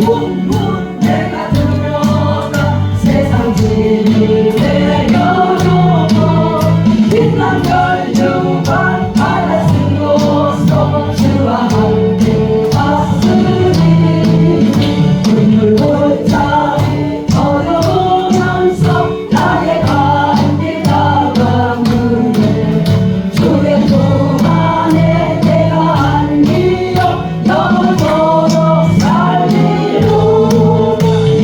문문 내가 들어가 세상 진을 내려놓고 빛난 별 유관 바다 쓰고서 주와 함께 왔으니 눈물 골짜기 걸어오면서 나의 간길 다가오네 주의 품 안에 내가 안기어 영원토록 살리로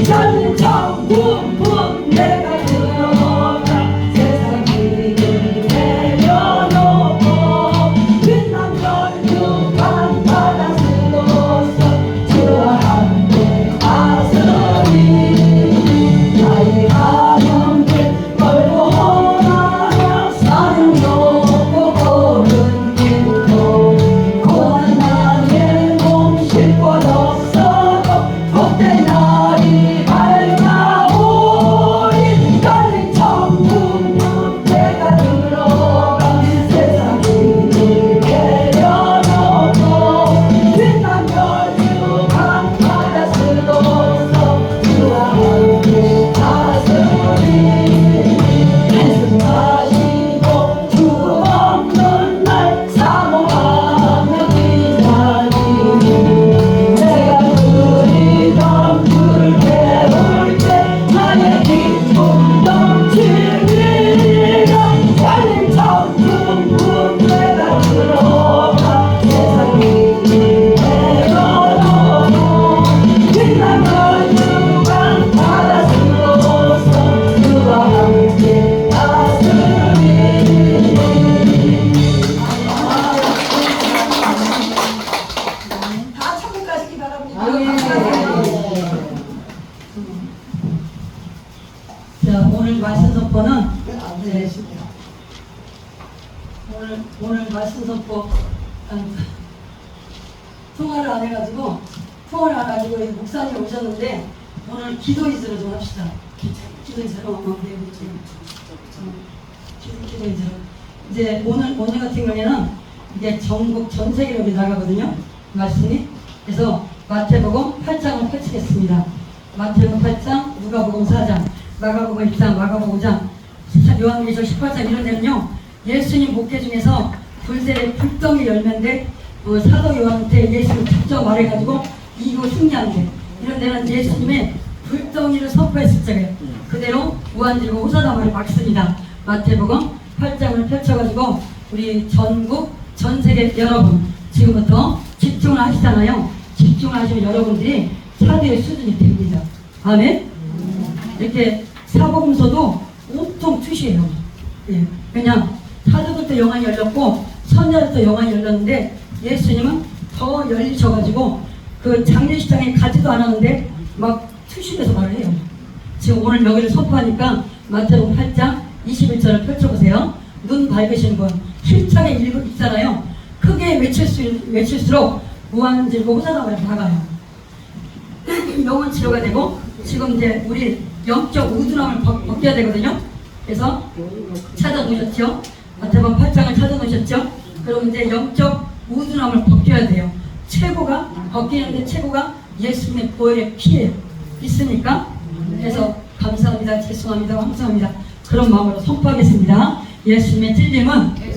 열린 천국문 내가 들어가 세상 길을 내려놓고 빛난 별 유관 바다 쓰고서 주와 함께 왔으니 나의 가슴을 걸고 오나며 산을 높고 고른 길도 고난 나의 몸 싣고 없어도 복된 날이 밝아오리 열린 천국문 내가 들어가 세상 길을 내려놓고 빛난 별 유관 바다 쓰고서 주와 함께 갔으니 말씀하시고 죽음 없는 날 사모하며 기다리니 내가 그리던 주를 배울 때 나의 기쁨 넘치리라 열린 천국문 내가 들어가 세상 길을 내려놓고 빛난 별 유관 바다 쓰고서 주와 함께 갔으니 다 천국 가시기 바랍니다. 자, 오늘 말씀 선포는 오늘 말씀 선포 통화를 안 해가지고 목사님 오셨는데 오늘 기도 이수로 좀 합시다. 기도 이수로 기도 이수로 이제 오늘 같은 경우에는 이제 전국 전 세계로 나가거든요. 말씀이. 그래서 마태복음 8장을 펼치겠습니다. 마태복음 8장, 누가복음 4장, 마가복음 1장, 마가복음 5장, 요한계시록 18장 이런 데는요. 예수님 목회 중에서 불새 불덩이 열매인데 사도 요한한테 예수님 직접 말해가지고 이거 승리한대. 이런 데는 예수님의 불덩이를 선포했을 적에 그대로 무한질고 호사다마를 막습니다. 마태복음 8장을 펼쳐가지고 우리 전국 전 세계 여러분 지금부터 집중을 하시잖아요. 집중을 하시면 여러분들이 사도의 수준이 됩니다. 아멘. 이렇게 사복음서도 온통 투시예요. 예. 그냥 사도들도 영안이 열렸고 선자들도 영안이 열렸는데 예수님은 더 열리셔가지고 그 장례식장에 가지도 않았는데 막 투시면서 말을 해요. 지금 오늘 여기를 선포하니까 마태복음 8장 21절을 펼쳐보세요. 눈 밝으신 분 힘차게 읽잖아요. 크게 외칠수록 무한질고 호사다마를 박아요. 영혼 치료가 되고 지금 이제 우리 영적 우둔함을 벗겨야 되거든요. 그래서 찾아놓으셨죠? 마태복음 8장을 찾아놓으셨죠? 그럼 이제 영적 우둔함을 벗겨야 돼요. 최고가 벗기는데 최고가 예수님의 보혈의 피예요. 있습니까? 그래서 감사합니다, 죄송합니다, 감사합니다. 그런 마음으로 선포하겠습니다. 예수님의 찔림은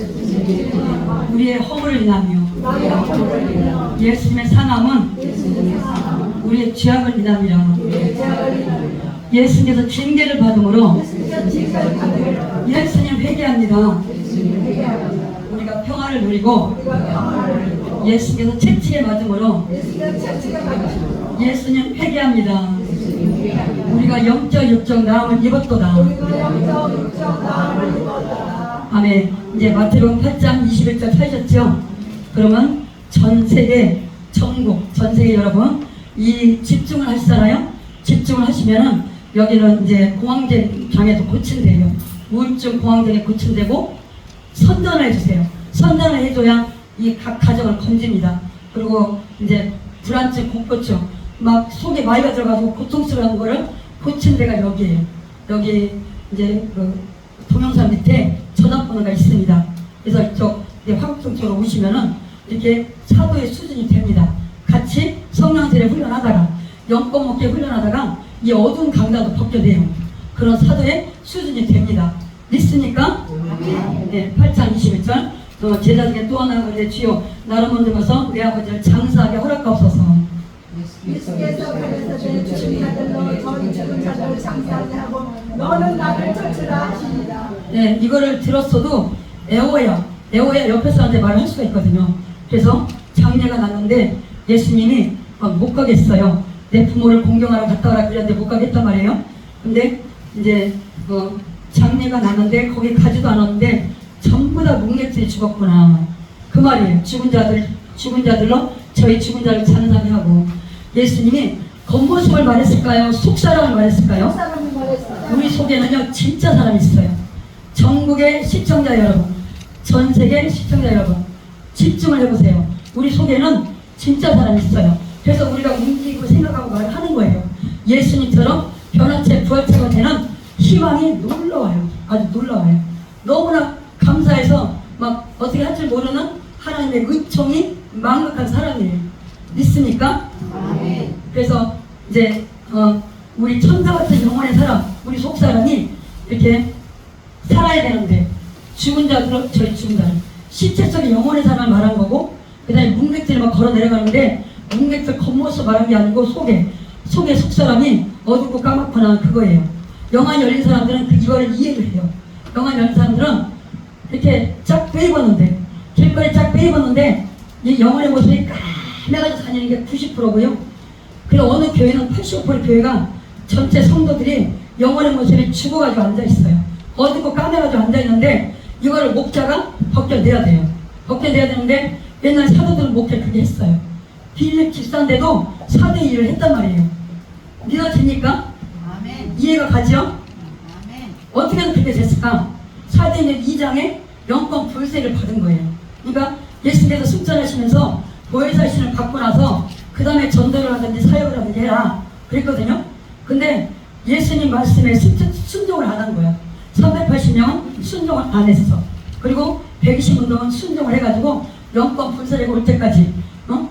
우리의 허물을 인하며 예수님의 상함은 우리의 죄악을 인하며 예수님께서 징계를 받음으로 예수님 회개합니다. 우리가 평화를 누리고 예수님께서 채찍에 맞음으로 예수님 회개합니다. 우리가 영적 육적 나음을 입었도다. 아멘. 이제 마태복음 8장 21절 찾으셨죠? 그러면 전 세계 전국 전 세계 여러분 이 집중을 하시잖아요. 집중을 하시면은 여기는 이제 공황제 장애도 고친대요. 우울증 공황장애 고친되고 선전을 해주세요. 선전을 해줘야 이 각 가정을 건집니다. 그리고 이제 불안증, 공포증, 막 속에 마이가 들어가지고 고통스러운 거를 고친 데가 여기에요. 여기 이제 그 동영상 밑에 전화번호가 있습니다. 그래서 이쪽 화곡동 쪽으로 오시면은 이렇게 사도의 수준이 됩니다. 같이 성령들의 훈련하다가 영권 먹게 훈련하다가 이 어두운 강자도 벗겨내요. 그런 사도의 수준이 됩니다. 믿습니까? 네, 8장 21절. 제자들에게 또 하나 이제 주여 나를 만들어서 내 아버지를 장사하게 허락하옵소서. 예수께서 가르쳐내 주신 자들로 저희 죽은 자들을 장사하게 하고 너는 나를 쫓으라 하십니다. 네, 이거를 들었어도 에워야 옆에 사람한테 말을 할 수가 있거든요. 그래서 장례가 났는데 예수님이 못 가겠어요. 내 부모를 공경하러 갔다 오라 그랬는데 못 가겠단 말이에요. 근데 이제 장례가 났는데 거기 가지도 않았는데 전부 다 묵내들이 죽었구나. 그 말이에요. 죽은 자들로 저희 죽은 자를 장사하게 하고. 예수님이 겉모습을 말했을까요? 속사람을 말했을까요? 사람이 말했어요. 우리 속에는요 진짜 사람이 있어요. 전국의 시청자 여러분, 전 세계 시청자 여러분, 집중을 해보세요. 우리 속에는 진짜 사람이 있어요. 그래서 우리가 움직이고 생각하고 말을 하는 거예요. 예수님처럼 변화체 부활체가 되는 희망이 놀라워요. 아주 놀라워요. 너무나 감사해서 막 어떻게 할 줄 모르는 하나님의 은총이 망각한 사람이에요. 믿습니까? 아멘. 그래서 이제 우리 천사 같은 영혼의 사람, 우리 속 사람이 이렇게 살아야 되는데 죽은 자들은 저희 죽은 자들 시체 속의 영혼의 사람을 말한 거고 그 다음에 묵맥들이 막 걸어 내려가는데 묵맥들 겉모습 말한 게 아니고 속에 속 사람이 어둡고 까맣거나 그거예요. 영안 열린 사람들은 이거를 이해를 해요. 영안 열린 사람들은 이렇게 쫙 빼입었는데 길거리에 쫙 빼입었는데 이 영혼의 모습이 까매가지고 다니는 게 90%고요. 그리고 어느 교회는 85% 교회가 전체 성도들이 영혼의 모습이 죽어가지고 앉아있어요. 어둡고 까매가지고 앉아있는데 이거를 목자가 벗겨내야 돼요. 벗겨내야 되는데 옛날 사도들은 목회를 그렇게 했어요. 빌립 집사인데도 4대1을 했단 말이에요. 믿어집니까? 아멘. 이해가 가죠? 아멘. 어떻게 그렇게 됐을까? 4대는 2장에 영권 불세를 받은 거예요. 그러니까 예수님께서 승천하시면서 보혜사신을 받고 나서 그 다음에 전도를 하든지 사역을 하든지 해라 그랬거든요. 근데 예수님 말씀에 순종을 안 한 거야. 380명은 순종을 안 했어. 그리고 120운동은 순종을 해가지고 영권 불세례가 올 때까지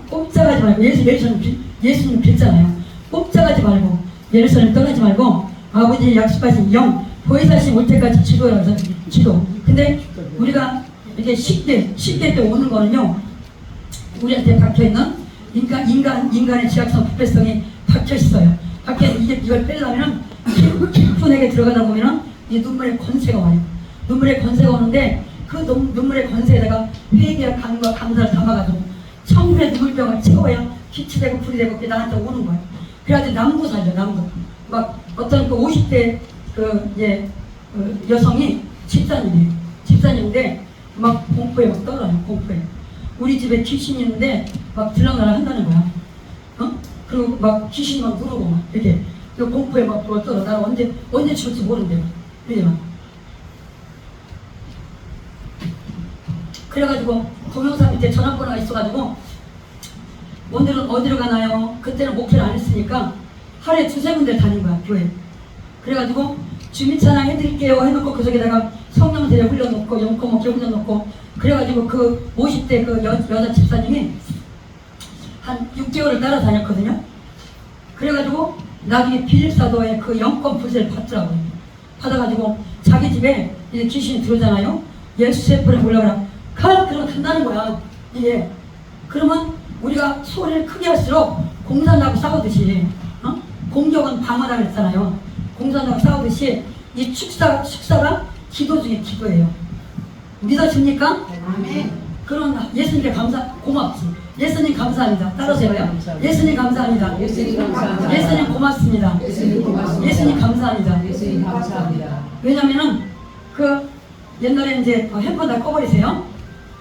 꼼짝하지 말고 예수님 빌잖아요. 꼼짝하지 말고 예루살렘 떠나지 말고 아버지의 약속하신 영 보혜사신 올 때까지 기도해서 기도. 근데 우리가 이렇게 쉽게 때 오는 거는요 우리한테 박혀있는 인간의 지약성 부패성이 박혀있어요. 이걸 빼려면 깊은에게 들어가다 보면은 이 눈물의 권세가 와요. 눈물의 권세가 오는데 그 눈물의 권세에다가 회개와 간과 감사를 담아가지고 천불의 눈물병을 채워야 빛이 되고 불이 되고 그게 나한테 오는 거예요. 그래가지고 남부 살죠. 남부. 막 어떤 그 50대 여성이 집사님인데 막 공포에 막 떨어요. 공포에. 우리 집에 귀신이 있는데 막 들락날락 한다는 거야. 그리고 막 귀신이 막 누르고 막 이렇게 그 공포에 막 떨어. 나는 언제 죽을지 모른대요. 그러지만 그래가지고 동영상 밑에 전화번호가 있어가지고 오늘은 어디로 가나요? 그때는 목표를 안 했으니까 하루에 2-3군데 다닌 거야 교회. 그래가지고 주민찬양 해드릴게요 해놓고 그 속에다가 성령 대려 흘려놓고 영권 먹게 흘려놓고 그래가지고 그 50대 그 여자 집사님이 한 6개월을 따라다녔거든요. 그래가지고 나중에 빌립사도에 그 영권 불세를 받더라고요. 받아가지고 자기 집에 이제 귀신이 들어오잖아요. 예수세포를 올라가라. 그러면 간다는 거야. 이게 그러면 우리가 소리를 크게 할수록 공산하고 싸우듯이 공격은 방어다 그랬잖아요. 공산하고 싸우듯이 이 축사가 기도 중에 기도예요. 믿어집니까? 아멘. 그럼 예수님께 고맙지. 예수님 감사합니다. 따라서요. 예수님 감사합니다. 예수님 감사합니다. 예수님 고맙습니다. 예수님 고맙습니다. 예수님 감사합니다. 예수님 감사합니다. 왜냐면은 그 옛날에 이제 핸폰 다 꺼버리세요.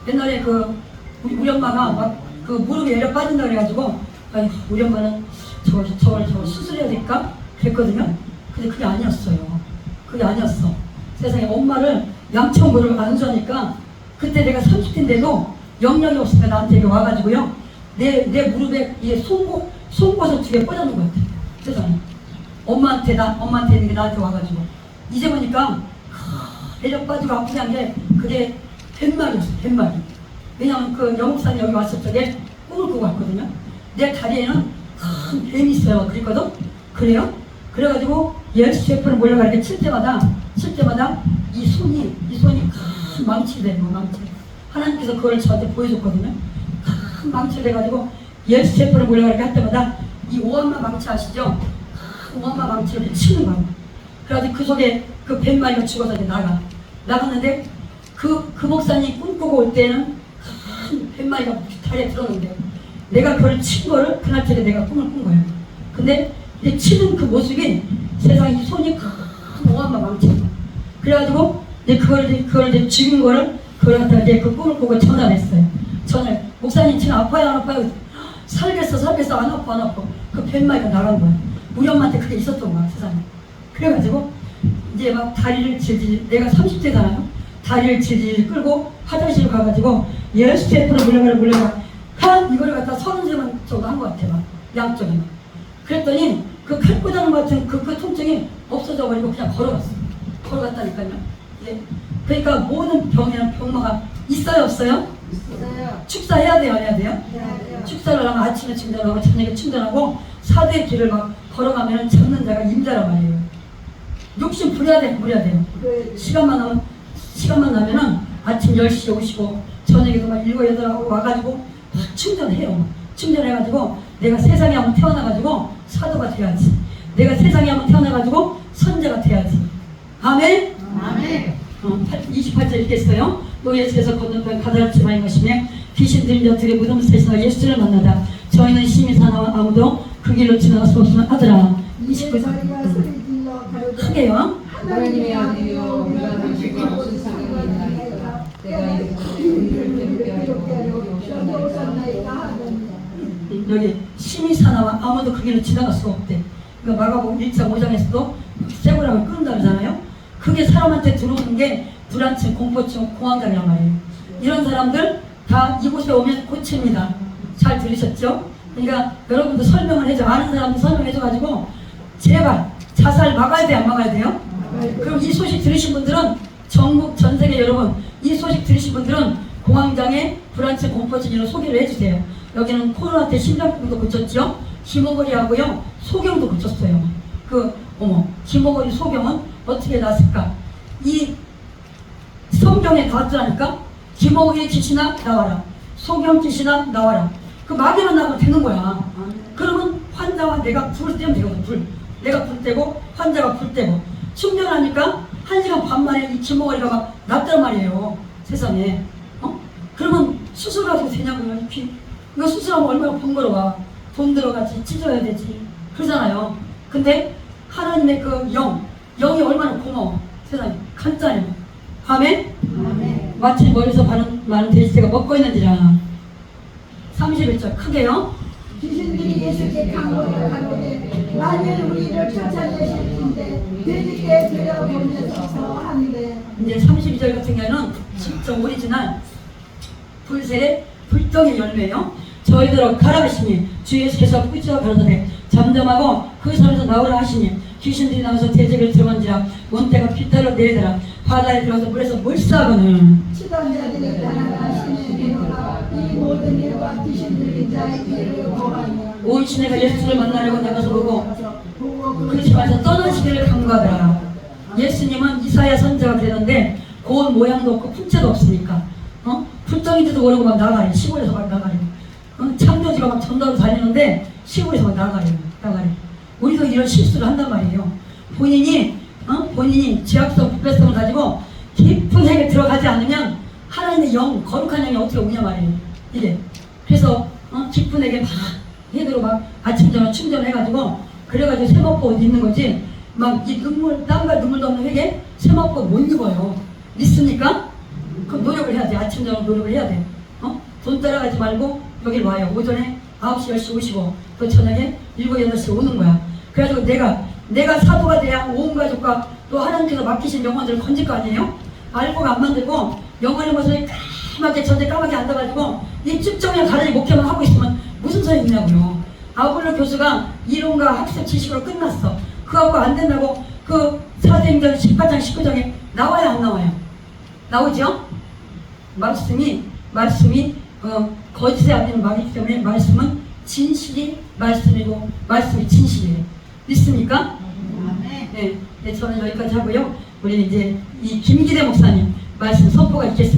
옛날에 그 우리 엄마가 막 그 무릎에 열려 빠진다 그래가지고 아니 우리 엄마는 저걸 수술해야 될까 그랬거든요. 근데 그게 아니었어요. 그게 아니었어. 세상에 엄마를 양천구를 안수하니까 그때 내가 30대인데도 영향이 없으니까 나한테 여기 와가지고요 내 무릎에 이게 송곳을 2개 꽂아놓은 것 같아. 세상에 엄마한테 있는 게 나한테 와가지고 이제 보니까 매력 빠지고 아프게 한 게 그게 100마리였어. 100마리. 왜냐면 그 영국산이 여기 왔을 적에 꿈을 꾸고 왔거든요. 내 다리에는 큰 뱀이 있어요. 그랬거든? 그래요? 그래가지고 열쇠풀을 몰려가 이렇게 칠 때마다 이 손이 큰 망치가 되는 거예요. 망치. 하나님께서 그걸 저한테 보여줬거든요. 큰 망치가 돼가지고 열쇠풀을 몰려가 이렇게 할 때마다 이 오한마 망치 아시죠? 큰 오한마 망치를 치는 거예요. 그래가지고 그 속에 그 뱀마리가 죽어서 이제 나갔는데 그 목사님이 꿈꾸고 올 때는 큰 뱀마리가 다리에 들었는데 내가 그걸 친 거를 그날 저녁에 내가 꿈을 꾼 거예요. 근데 이제 치는 그 모습이 세상에 이 손이 큰 오한마 망치. 그래가지고 이제 그걸 이제 죽인 거를 그걸 갖다 이제 그 꿈을 꾸고 전화를 했어요. 전화를 목사님 지금 아파요 안 아파요? 살겠어 안 아파. 그 뱀마리가 나간 거야. 우리 엄마한테 그게 있었던 거야 세상에. 그래가지고 이제 막 다리를 질질 내가 30대잖아요. 다리를 질질 끌고 화장실 가가지고 열쇠풀을 물려가 한 이거를 갖다 30세만 정도 한 것 같아 막 양쪽에. 그랬더니 그 칼꽂아는 것 같은 그 통증이 없어져 버리고 그냥 걸어갔다니까요. 예. 그러니까 모든 병이나 병마가 있어요 없어요? 있어요. 축사해야 돼요 안 해야 돼요? 네. 축사를 하면 아침에 충전하고 저녁에 충전하고 4대의 길을 막 걸어가면 잡는 자가 임자란 말이에요. 욕심 부려야 돼요. 시간만 나면은 아침 10시에 오시고 저녁에도 막 7, 8하고 와가지고 막 충전해요. 충전해가지고 내가 세상에 한번 태어나가지고 사도가 돼야지. 내가 세상에 한번 태어나가지고 선자가 돼야지. 아멘? 아멘. 28절 읽겠어요. 노예에서 건너편 가다라 지방인 것이며 귀신 들린 자들의 무덤 세시나 예수를 만나다 저희는 심히 사나와 아무도 그 길로 지나갈 수 없으면 하더라. 29절 크게요. 하나님의 아들이여 우리가 당신과 무슨 상관이 있나이까 내가 여기 심히 사나와 아무도 그 길로 지나갈 수가 없대. 그러니까 마가복음 1장 5장에서도 쇠고랑을 끄는다 그러잖아요. 그게 사람한테 들어오는 게 불안증, 공포증, 공황장애란 말이에요. 이런 사람들 다 이곳에 오면 고칩니다. 잘 들으셨죠? 그러니까 여러분도 설명을 해줘. 아는 사람도 설명해줘가지고 제발 자살 막아야 돼, 안 막아야 돼요? 그럼 이 소식 들으신 분들은 전국 전 세계 여러분 이 소식 들으신 분들은 공황장애, 불안증, 공포증 이런 소개를 해주세요. 여기는 코로나 때 심장병도 고쳤죠. 기모거리하고요 소경도 고쳤어요. 기모거리 소경은 어떻게 났을까? 이 성경에 나왔더라니까. 기모거리 귀신아 나와라. 소경 귀신아 나와라. 그 마귀만 나오면 되는 거야. 그러면 환자와 내가 불을 떼면 되거든. 내가 불 떼고 환자가 불 떼고 충전하니까 1시간 반 만에 이 기모거리가 막 났단 말이에요. 세상에. 그러면 수술하도 되냐고요. 이거 수술하면 얼마나 번거로워. 돈 들어가지 찢어야 되지 그러잖아요. 근데 하나님의 그 영이 얼마나 고마워. 세상에 간단해. 아멘? 아멘. 마치 멀리서 많은 돼지새가 먹고 있는지라. 31절 크게요. 귀신들이 예수께 강호하여 가로되 만일 우리를 쫓아내실 텐데 돼지께 들여보내소서 하는데 이제 32절 같은 경우는 진짜 오리지널 불새 불덩이 열매요. 저희들을 가라 하시니 주 예수께서 뿌지어 가로되 잠잠하고 그 섬에서 나오라 하시니 귀신들이 나와서 돼지를 들어간지라 원대가 빗달로 내리더라. 바다에 들어가서 물에서 몰사하거늘 치던 자들이 따라가시는 이노라 이 모든 일과 귀신들인 자의 길을 보하며 온 시내가 예수를 만나려고 나가서 보고 그 집에서 떠나시기를 간구하더라. 예수님은 이사야 선지자가 그랬는데 고운 모양도 없고 풍채도 없으니까 불덩이지도 모르고 막 나가래. 시골에서 막 나가래. 창조지가 막 전도로 다니는데 시골에서 막 나가래. 우리도 이런 실수를 한단 말이에요. 본인이 지약성, 부패성을 가지고 깊은 세계에 들어가지 않으면 하나님의 영, 거룩한 영이 어떻게 오냐 말이에요. 이게. 그래서 깊은 세계 막 헤드로 막 아침 저녁 충전해가지고 그래가지고 세먹고 옷 입는 거지. 막 이 땀과 눈물도 없는 회계 세먹고 못 입어요. 믿습니까? 그럼 노력을 해야 돼. 아침 저녁 노력을 해야 돼. 돈 따라가지 말고 여길 와요. 오전에 9시, 10시 오시고 또 저녁에 7, 8시 오는 거야. 그래가지고 내가 사도가 돼야 온 가족과 또 하나님께서 맡기신 영혼들을 건질 거 아니에요? 알고가 안 만들고 영혼의 모습이 까맣게 전에 까맣게 앉아가지고 이 쭉정의 가라지 목회만 하고 있으면 무슨 소리 있냐고요. 아울러 교수가 이론과 학습 지식으로 끝났어. 그거 안 된다고 그 사도행전 18장 19장에 나와야 안 나와요? 나오죠? 말씀이 거짓에 안 되는 말이기 때문에 말씀은 진실이 말씀이고 말씀이 진실이에요. 믿습니까? 네, 저는 여기까지 하고요. 우리 이제 이 김기대 목사님 말씀 선포가 있겠습니다.